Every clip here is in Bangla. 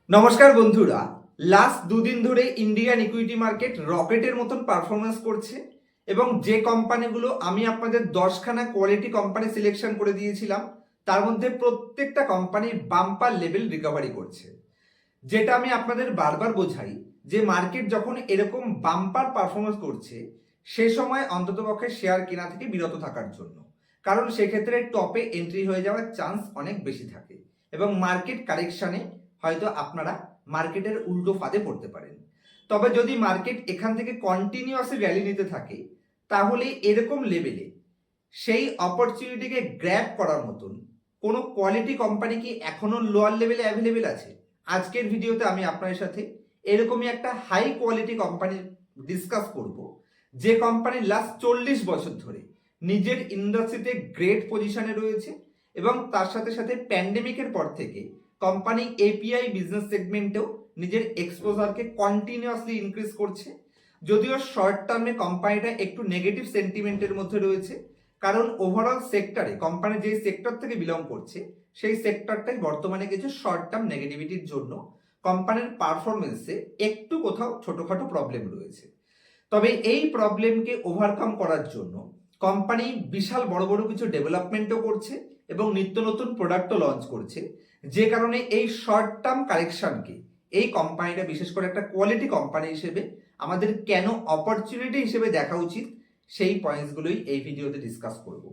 নমস্কার বন্ধুরা, লাস্ট দুদিন ধরে ইন্ডিয়ান ইকুইটি মার্কেট রকেটের মতন পারফরমেন্স করছে এবং যে কোম্পানিগুলো আমি আপনাদের 10খানা কোয়ালিটি কোম্পানি সিলেকশন করে দিয়েছিলাম তার মধ্যে প্রত্যেকটা কোম্পানি বাম্পার লেভেল রিকভারি করছে। যেটা আমি আপনাদের বারবার বোঝাই যে মার্কেট যখন এরকম বাম্পার পারফরমেন্স করছে সে সময় অন্ততপক্ষে শেয়ার কেনা থেকে বিরত থাকার জন্য, কারণ সেক্ষেত্রে টপে এন্ট্রি হয়ে যাওয়ার চান্স অনেক বেশি থাকে এবং মার্কেট কারেকশনে হয়তো আপনারা মার্কেটের উল্টো ফাঁদে পড়তে পারেন। তবে যদি মার্কেট এখান থেকে কন্টিনিউয়াসলি র্যালি নিতে থাকে তাহলে এরকম লেভেলে সেই অপরচুনিটিকে গ্র্যাব করার মতন কোনো কোয়ালিটি কোম্পানি কি এখনো লোয়ার লেভেলে অ্যাভেলেবেল আছে? আজকের ভিডিওতে আমি আপনার সাথে এরকমই একটা হাই কোয়ালিটি কোম্পানি ডিসকাস করব, যে কোম্পানি লাস্ট 40 বছর ধরে নিজের ইন্ডাস্ট্রিতে গ্রেট পজিশনে রয়েছে এবং তার সাথে সাথে প্যান্ডেমিকের পর থেকে কোম্পানি এপিআই বিজনেস সেগমেন্টেও নিজের এক্সপোজারকে কন্টিনিউয়াসলি ইনক্রিজ করছে। যদিও শর্ট টার্মে কোম্পানিটা একটু নেগেটিভ সেন্টিমেন্টের মধ্যে রয়েছে, কারণ ওভারঅল সেক্টরে কোম্পানি যে সেক্টর থেকে বিলং করছে সেই সেক্টরটাই বর্তমানে কিছু শর্ট টার্ম নেগেটিভিটির জন্য কোম্পানির পারফরমেন্সে একটু কোথাও ছোটখাটো প্রবলেম রয়েছে। তবে এই প্রবলেমকে ওভারকাম করার জন্য কোম্পানি বিশাল বড় বড় কিছু ডেভেলপমেন্টও করছে এবং নিত্য নতুন প্রোডাক্টও লঞ্চ করছে, যে কারণে এই শর্ট টার্ম কারেকশনকে এই কোম্পানিটা বিশেষ করে একটা কোয়ালিটি কোম্পানি হিসেবে আমাদের কেন অপরচুনিটি হিসেবে দেখা উচিত সেই পয়েন্টসগুলোই এই ভিডিওতে ডিসকাস করব।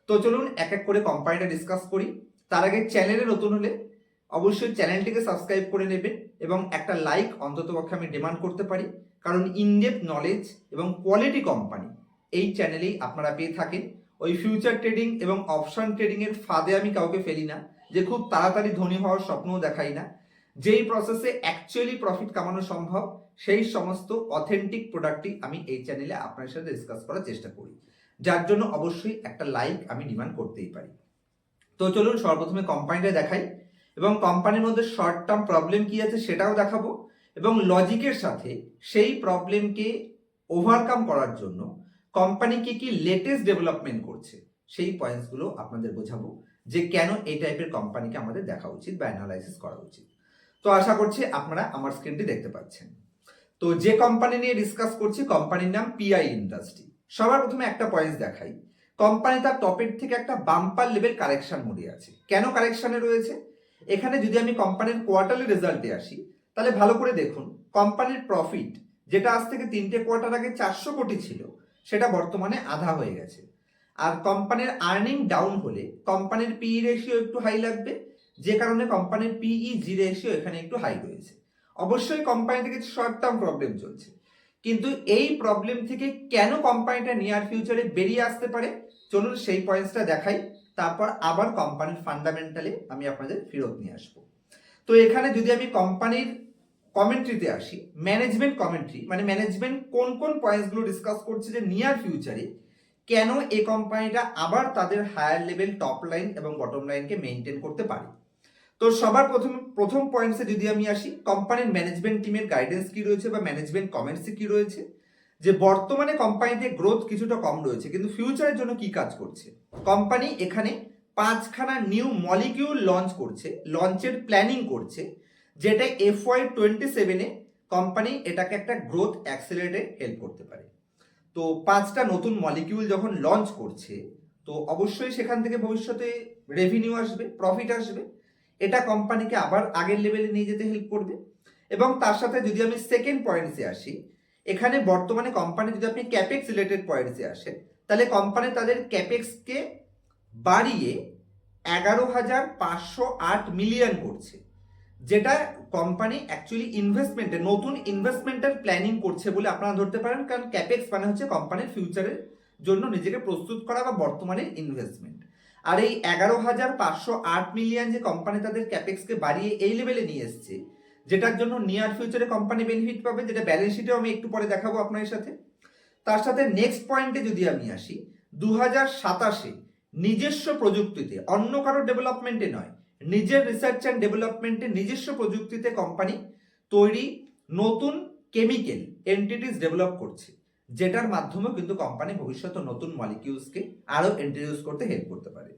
তো চলুন এক এক করে কোম্পানিটা ডিসকাস করি। তার আগে চ্যানেলে নতুন হলে অবশ্যই চ্যানেলটিকে সাবস্ক্রাইব করে নেবেন এবং একটা লাইক অন্ততপক্ষে আমি ডিমান্ড করতে পারি, কারণ ইনডেপথ নলেজ এবং কোয়ালিটি কোম্পানি এই চ্যানেলেই আপনারা পেয়ে থাকেন। ওই ফিউচার ট্রেডিং এবং অপশন ট্রেডিং এর ফাঁদে আমি কাউকে ফেলি না, যে খুব তাড়াতাড়ি ধনী হওয়ার স্বপ্নও দেখাই না। যেই প্রসেসে অ্যাকচুয়ালি প্রফিট কামানো সম্ভব সেই সমস্ত অথেন্টিক প্রোডাক্টই আমি এই চ্যানেলে আপনার সাথে ডিসকাস করার চেষ্টা করি, যার জন্য অবশ্যই একটা লাইক আমি ডিমান্ড করতেই পারি। তো চলুন সর্বপ্রথমে কোম্পানিটা দেখাই এবং কোম্পানির মধ্যে শর্ট টার্ম প্রবলেম কি আছে সেটাও দেখাবো এবং লজিকের সাথে সেই প্রবলেমকে ওভারকাম করার জন্য কোম্পানি কি কি লেটেস্ট ডেভেলপমেন্ট করছে সেই পয়েন্টসগুলো আপনাদের বোঝাবো, যে কেন এই টাইপের কোম্পানিকে আমাদের দেখা উচিত বা অ্যানালাইসিস করা উচিত। তো আশা করছি আপনারা আমার স্ক্রিনটি দেখতে পাচ্ছেন। তো যে কোম্পানি নিয়ে ডিসকাস করছি কোম্পানির নাম পিআই ইন্ডাস্ট্রি। সবার প্রথমে একটা পয়েন্ট দেখাই, কোম্পানি তার টপের থেকে একটা বাম্পার লেভেল কারেকশন মোডে আছে। কেন কারেকশনে রয়েছে? এখানে যদি আমি কোম্পানির কোয়ার্টারলি রেজাল্টে আসি তাহলে ভালো করে দেখুন, কোম্পানির প্রফিট যেটা আজ থেকে 3টে কোয়ার্টার আগে 400 কোটি ছিল সেটা বর্তমানে আধা হয়ে গেছে। আর কোম্পানির আর্নিং ডাউন হলে কোম্পানির পিই রেশিও একটু হাই লাগবে, যে কারণে কোম্পানির পিই জি রেশিও এখানে একটু হাই রয়েছে। অবশ্যই কোম্পানি থেকে শর্ট টার্ম প্রবলেম চলছে, কিন্তু এই প্রবলেম থেকে কেন কোম্পানিটা নিয়ার ফিউচারে বেরিয়ে আসতে পারে চলুন সেই পয়েন্টসটা দেখাই, তারপর আবার কোম্পানির ফান্ডামেন্টালে আমি আপনাদের ফেরত নিয়ে আসবো। তো এখানে যদি আমি কোম্পানির কমেন্ট্রিতে আসি, ম্যানেজমেন্ট কমেন্ট্রি মানে ম্যানেজমেন্ট কোন কোন পয়েন্টসগুলো ডিসকাস করছে যে নিয়ার ফিউচারে কেন এই কোম্পানিটা আবার তাদের হায়ার লেভেল টপ লাইন এবং বটম লাইনকে মেনটেন করতে পারে। তো সবার প্রথম পয়েন্টসে যদি আমি আসি, কোম্পানির ম্যানেজমেন্ট টিমের গাইডেন্স কি রয়েছে বা ম্যানেজমেন্ট কমেন্টসে কি রয়েছে, যে বর্তমানে কোম্পানিতে গ্রোথ কিছুটা কম রয়েছে কিন্তু ফিউচারের জন্য কি কাজ করছে। কোম্পানি এখানে 5খানা নিউ মলিকিউল লঞ্চ করছে, লঞ্চের প্ল্যানিং করছে, যেটা FY27-এ কোম্পানি এটাকে একটা গ্রোথ অ্যাক্সেলারেটে হেল্প করতে পারে। তো 5টা নতুন মলিকিউল যখন লঞ্চ করছে তো অবশ্যই সেখান থেকে ভবিষ্যতে রেভিনিউ আসবে, প্রফিট আসবে, এটা কোম্পানিকে আবার আগের লেভেলে নিয়ে যেতে হেল্প করবে। এবং তার সাথে যদি আমি সেকেন্ড পয়েন্টসে আসি, এখানে বর্তমানে কোম্পানি যদি আপনি ক্যাপেক্স রিলেটেড পয়েন্টসে আসেন তাহলে কোম্পানি তাদের ক্যাপেক্সকে বাড়িয়ে 11,508 মিলিয়ন করছে, যেটা কোম্পানি অ্যাকচুয়ালি ইনভেস্টমেন্টের নতুন ইনভেস্টমেন্টের প্ল্যানিং করছে বলে আপনারা ধরতে পারেন, কারণ ক্যাপেক্স মানে হচ্ছে কোম্পানির ফিউচারের জন্য নিজেকে প্রস্তুত করা বা বর্তমানে ইনভেস্টমেন্ট। আর এই 11,508 মিলিয়ন যে কোম্পানি তাদের ক্যাপেক্সকে বাড়িয়ে এই লেভেলে নিয়ে এসছে, যেটার জন্য নিয়ার ফিউচারে কোম্পানি বেনিফিট পাবে, যেটা ব্যালেন্স শিটেও আমি একটু পরে দেখাবো আপনার সাথে। তার সাথে নেক্সট পয়েন্টে যদি আমি আসি, 2027-এ নিজস্ব প্রযুক্তিতে, অন্য কারো ডেভেলপমেন্টে নয়, নিজের রিসার্চ অ্যান্ড ডেভেলপমেন্টে নিজস্ব প্রযুক্তিতে কোম্পানি তৈরি নতুন কেমিক্যাল এন্টিটিস ডেভেলপ করছে, যেটার মাধ্যমেও কিন্তু কোম্পানি ভবিষ্যতে নতুন মলিকিউলসকে আরও ইন্ট্রোডিউস করতে হেল্প করতে পারে।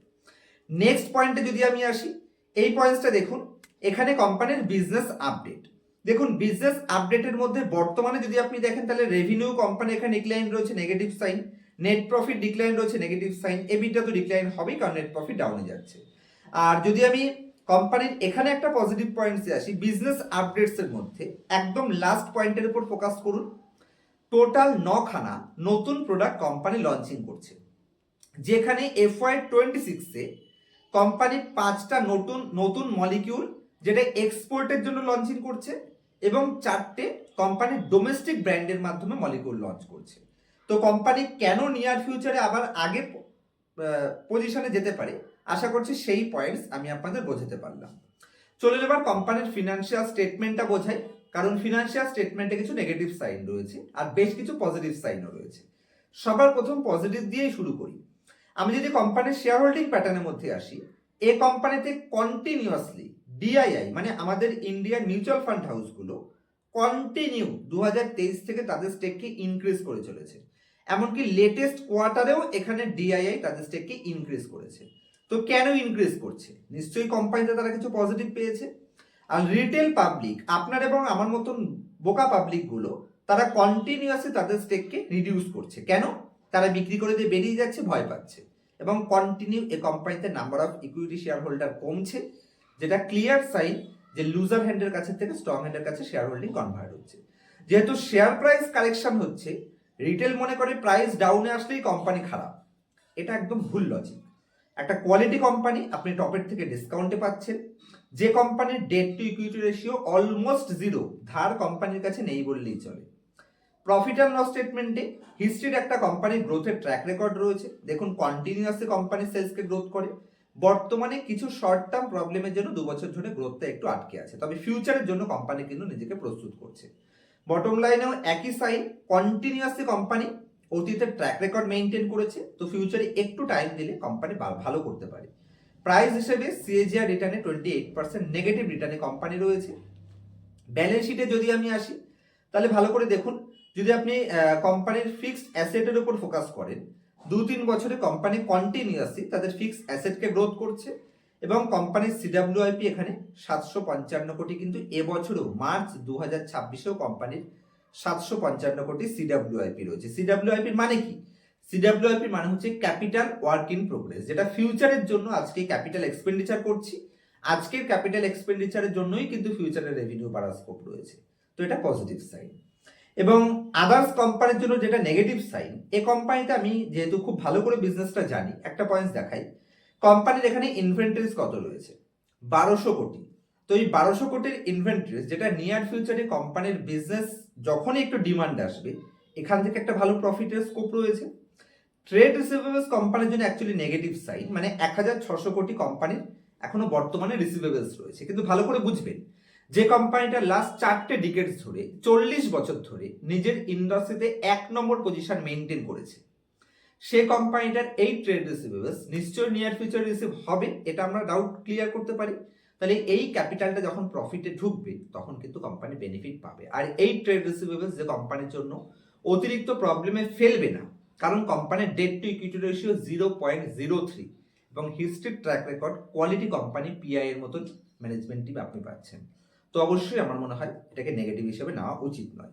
নেক্সট পয়েন্টে যদি আমি আসি, এই পয়েন্টসটা দেখুন, এখানে কোম্পানির বিজনেস আপডেট। দেখুন বিজনেস আপডেটের মধ্যে বর্তমানে যদি আপনি দেখেন তাহলে রেভিনিউ কোম্পানি এখানে ডিক্লাইন রয়েছে, negative sign. Net profit decline রয়েছে, নেগেটিভ সাইন। এবিটা তো ডিক্লাইন হবেই, কারণ নেট প্রফিট ডাউনে যাচ্ছে। আর যদি আমি কোম্পানির এখানে একটা পজিটিভ পয়েন্টসে আসি, বিজনেস আপডেটস এর মধ্যে একদম লাস্ট পয়েন্টের উপর ফোকাস করুন। টোটাল 9খানা নতুন প্রোডাক্ট কোম্পানি লঞ্চিং করছে, যেখানে FY26-এ কোম্পানি 5টা নতুন নতুন মলিকিউল যেটা এক্সপোর্টের জন্য লঞ্চিং করছে, এবং 4টে কোম্পানি ডোমেস্টিক ব্র্যান্ডের মাধ্যমে মলিকিউল লঞ্চ করছে। তো কোম্পানি কেন নিয়ার ফিউচারে আবার আগের পজিশনে যেতে পারে, আশা করছি সেই পয়েন্টস আমি আপনাদের বোঝাতে পারলাম। চলুন এবার কোম্পানির ফিনান্সিয়াল স্টেটমেন্টটা বোঝাই, কারণ ফিনান্সিয়াল স্টেটমেন্টে কিছু নেগেটিভ সাইন রয়েছে আর বেশ কিছু পজিটিভ সাইনও রয়েছে। সবার প্রথম পজিটিভ দিয়েই শুরু করি। আমি যদি কোম্পানির শেয়ার হোল্ডিং প্যাটার্নের মধ্যে আসি, এই কোম্পানিতে কন্টিনিউয়াসলি ডিআইআই মানে আমাদের ইন্ডিয়ান মিউচুয়াল ফান্ড হাউসগুলো কন্টিনিউ 2023 থেকে তাদের স্টেককে ইনক্রিজ করে চলেছে। এমনকি লেটেস্ট কোয়ার্টারেও এখানে ডিআইআই তাদের স্টেককে ইনক্রিজ করেছে। তো কেন ইনক্রিজ করছে? নিশ্চয়ই কোম্পানিতে তারা কিছু পজিটিভ পেয়েছে। আর রিটেল পাবলিক, আপনার এবং আমার মতন বোকা পাবলিকগুলো, তারা কন্টিনিউয়াসলি তাদের স্টেককে রিডিউস করছে। কেন? তারা বিক্রি করে দিয়ে বেরিয়ে যাচ্ছে, ভয় পাচ্ছে, এবং কন্টিনিউ এই কোম্পানিতে number of equity share holder কমছে, যেটা ক্লিয়ার সাইন যে লুজার হ্যান্ডের কাছে থেকে স্ট্রং হ্যান্ডের কাছে শেয়ার হোল্ডিং কনভার্ট হচ্ছে। যেহেতু শেয়ার প্রাইস কারেকশন হচ্ছে, রিটেল মনে করে প্রাইস ডাউনে আসলেই কোম্পানি খারাপ। এটা একদম ভুল লজিক। একটা কোয়ালিটি কোম্পানি আপনি টপের থেকে ডিসকাউন্টে পাচ্ছেন, যে কোম্পানির debt to equity ratio almost zero, ধার কোম্পানির কাছে নেই বললেই চলে। প্রফিট অ্যান্ড লস স্টেটমেন্টে হিস্ট্রির একটা কোম্পানির গ্রোথের ট্র্যাক রেকর্ড রয়েছে। দেখুন কন্টিনিউয়াসলি কোম্পানি সেলসকে গ্রোথ করে। বর্তমানে কিছু শর্ট টার্ম প্রবলেমের জন্য 2 বছর ধরে গ্রোথটা একটু আটকে আছে, তবে ফিউচারের জন্য কোম্পানি কিন্তু নিজেকে প্রস্তুত করছে। বটম লাইনেও একই সাইন, কন্টিনিউয়াসলি কোম্পানি অতীতের ট্র্যাক রেকর্ড মেইনটেইন করেছে, তো ফিউচারে একটু টাইম দিলে কোম্পানি ভালো করতে পারে। প্রাইস হিসেবে সিএজিআর রিটার্নে 28% নেগেটিভ রিটার্নে কোম্পানি রয়েছে। ব্যালেন্স শিটে যদি আমি আসি, তাহলে ভালো করে দেখুন। যদি আপনি কোম্পানির ফিক্সড অ্যাসেটের উপর ফোকাস করেন, 2-3 বছরে কোম্পানি কন্টিনিউয়াসলি তাদের ফিক্সড অ্যাসেটকে গ্রোথ করছে, এবং কোম্পানির সিডাব্লিউআইপি এখানে 755 কোটি, কিন্তু এবছরও মার্চ 2026-এও কোম্পানির 755 কোটি সিডাব্লিউআইপি রয়েছে। সিডাব্লিউআইপির মানে কি? সিডাব্লিউআইপির মানে হচ্ছে ক্যাপিটাল ওয়ার্ক ইন প্রোগ্রেস, যেটা ফিউচারের জন্য আজকে ক্যাপিটাল এক্সপেন্ডিচার করছি, আজকের ক্যাপিটাল এক্সপেন্ডিচারের জন্যই কিন্তু ফিউচারের রেভিনিউ বাড়ার স্কোপ রয়েছে। তো এটা পজিটিভ সাইন। এবং আদার্স কোম্পানির জন্য যেটা নেগেটিভ সাইন, এই কোম্পানিতে আমি যেহেতু খুব ভালো করে বিজনেসটা জানি, একটা পয়েন্টস দেখাই। কোম্পানির এখানে ইনভেন্টরিজ কত রয়েছে? 1200 কোটি। তো এই 1200 কোটির ইনভেন্টরিজ, যেটা নিয়ার ফিউচারে কোম্পানির বিজনেস যখনই একটু ডিমান্ড আসবে, এখান থেকে একটা ভালো প্রফিটের স্কোপ রয়েছে। ট্রেড রিসিভেবলস কোম্পানির জন্য অ্যাকচুয়ালি নেগেটিভ সাইন, মানে 1600 কোটি কোম্পানির এখনো বর্তমানে রিসিভেবলস রয়েছে। কিন্তু ভালো করে বুঝবেন, যে কোম্পানিটা লাস্ট 4টে ডিকেডস ধরে 40 বছর ধরে নিজের ইন্ডাস্ট্রিতে 1 নম্বর পজিশন মেনটেন করেছে, সে কোম্পানিটার এই ট্রেড রিসিভেবলস নিশ্চয়ই নিয়ার ফিউচার রিসিভ হবে, এটা আমরা ডাউট ক্লিয়ার করতে পারি। তাহলে এই ক্যাপিটালটা যখন প্রফিটে ঢুকবে, তখন কিন্তু কোম্পানি বেনিফিট পাবে। আর এই ট্রেড রিসিভেবলস যে কোম্পানির জন্য অতিরিক্ত প্রবলেমে ফেলবে না, কারণ কোম্পানির ডেট টু ইকুইটি রেশিও 0.03, এবং হিস্ট্রির track record quality company PI এর মতন ম্যানেজমেন্ট টিম আপনি পাচ্ছেন। তো অবশ্যই আমার মনে হয় এটাকে নেগেটিভ হিসেবে নেওয়া উচিত নয়।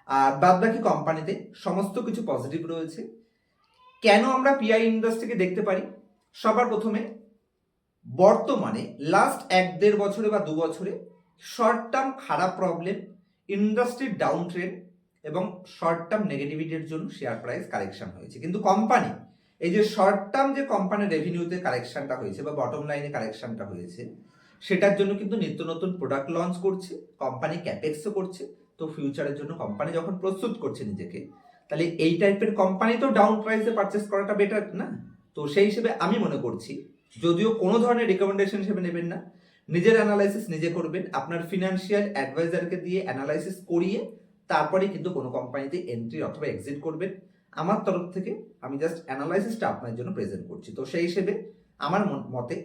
আর বাদ বাকি কোম্পানিতে সমস্ত কিছু পজিটিভ রয়েছে। কেন আমরা পিআই ইন্ডাস্ট্রিকে দেখতে পারি? সবার প্রথমে বর্তমানে লাস্ট 1-1.5 বছরে বা 2 বছরে শর্ট টার্ম খারাপ প্রবলেম, ইন্ডাস্ট্রির ডাউন ট্রেন্ড এবং শর্ট টার্ম নেগেটিভিটির জন্য শেয়ার প্রাইস কারেকশন হয়েছে। কিন্তু কোম্পানি এই যে শর্ট টার্ম যে কোম্পানির রেভিনিউতে কারেকশনটা হয়েছে বা বটম লাইনে কারেকশনটা হয়েছে, সেটার জন্য কিন্তু নিত্য নতুন প্রোডাক্ট লঞ্চ করছে, কোম্পানি ক্যাপেক্সও করছে। তো ফিউচারের জন্য কোম্পানি যখন প্রস্তুত করছে নিজেকে, তাহলে এই টাইপের কোম্পানি তো ডাউন প্রাইসে পারচেস করাটা বেটার না? তো সেই হিসেবে আমি মনে করছি, যদিও কোনো ধরনের রিকমেন্ডেশন হিসেবে নেবেন না, নিজের অ্যানালাইসিস নিজে করবেন, আপনার ফিনান্সিয়াল অ্যাডভাইজারকে দিয়ে অ্যানালাইসিস করিয়ে তারপরে কিন্তু কোনো কোম্পানিতে এন্ট্রি অথবা এক্সিট করবেন। আমার তরফ থেকে আমি জাস্ট অ্যানালাইসিসটা আপনার জন্য প্রেজেন্ট করছি। তো সেই হিসেবে আমার মতে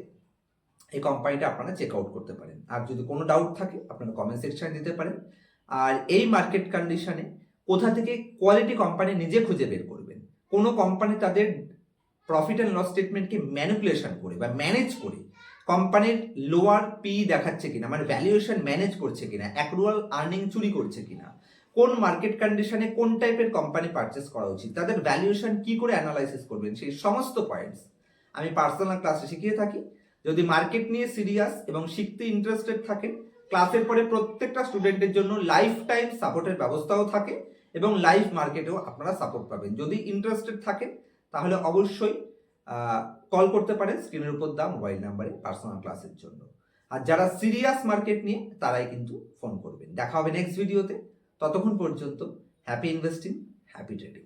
এই কোম্পানিটা আপনারা চেক আউট করতে পারেন। আর যদি কোনো ডাউট থাকে আপনারা কমেন্ট সেকশনে দিতে পারেন। আর এই মার্কেট কন্ডিশনে কোথা থেকে কোয়ালিটি কোম্পানি নিজে খুঁজে বের করবেন? কোনো কোম্পানি তাদের প্রফিট অ্যান্ড লস স্টেটমেন্টকে ম্যানিপুলেশন করে বা ম্যানেজ করে কোম্পানির লোয়ার পি দেখাচ্ছে কিনা, মানে ভ্যালুয়েশন ম্যানেজ করছে কিনা, অ্যাক্রুয়াল আর্নিং চুরি করছে কিনা, কোন মার্কেট কন্ডিশনে কোন টাইপের কোম্পানি পারচেস করা উচিত, তাদের ভ্যালুয়েশন কি করে অ্যানালাইসিস করবেন, সেই সমস্ত পয়েন্টস আমি পার্সোনাল ক্লাসে শিখিয়ে থাকি। যদি মার্কেট নিয়ে সিরিয়াস এবং শিখতে ইন্টারেস্টেড থাকেন, ক্লাসের পরে প্রত্যেকটা স্টুডেন্টের জন্য লাইফ টাইম সাপোর্টের ব্যবস্থাও থাকে এবং লাইভ মার্কেটেও আপনারা সাপোর্ট পাবেন। যদি ইন্টারেস্টেড থাকেন তাহলে অবশ্যই কল করতে পারেন স্ক্রিনের উপর দেওয়া মোবাইল নাম্বারে পার্সোনাল ক্লাসের জন্য। আর যারা সিরিয়াস মার্কেট নিয়ে তারাই কিন্তু ফোন করবেন। দেখা হবে নেক্সট ভিডিওতে। ততক্ষণ পর্যন্ত হ্যাপি ইনভেস্টিং, হ্যাপি ট্রেডিং।